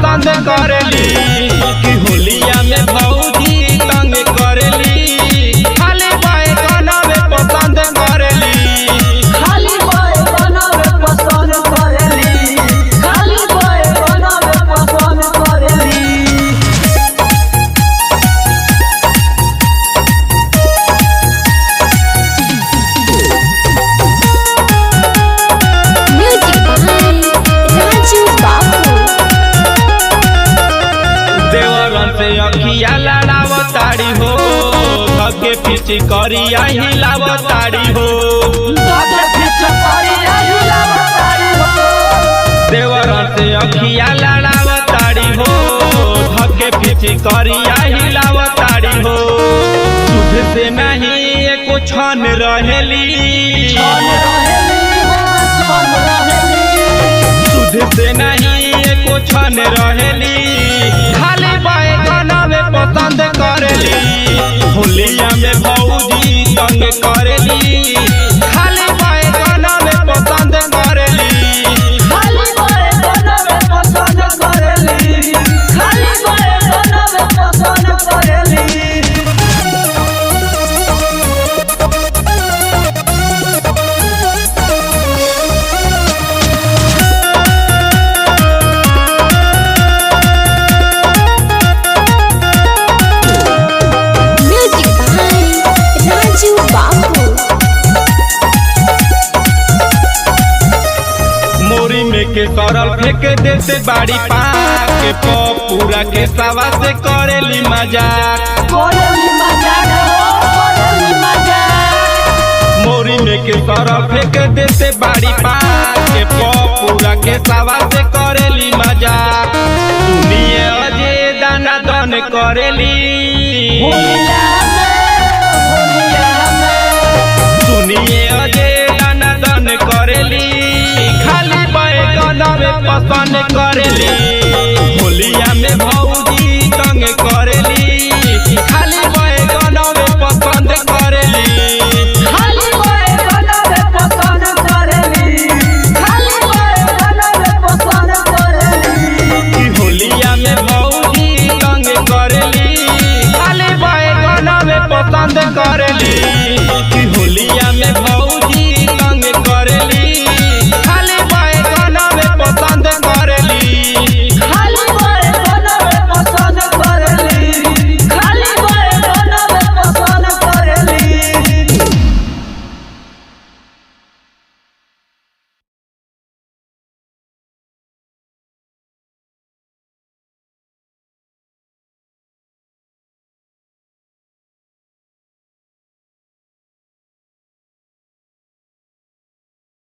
पसंद करेली कि होलिया में भौजी तंग करेली खाली बैगन में पसंद करेली खाली बैगन में पसंद करेली खाली बैगन में पसंद करेली। देवरन से अखिया लड़ावताड़ी हो धके पीछे करिया हिलावताड़ी हो देवरन से अखिया लड़ावताड़ी हो धके पीछे करिया हिलावताड़ी हो सुध से नहीं एको छन रहेली सुध से नहीं एको छन रहेली खाली बैगन में पसंद करेली होलिया में भौजी तंग करेली खाली बैगन में पसंद करेली खाली बैगन में पसंद करेली खाली बैगन में पसंद करेली। मोरी में के सरल फेंक देते बाड़ी पाके पूरा के सवा से करेली मजाक मोरी में के सरल फेंक देते बाड़ी पाके पूरा के सवा से करेली मजाक सुनिए अजय दाना दन करेली सुनिए अजय दाना दन करेली खाली बैगन में पसंद करेली।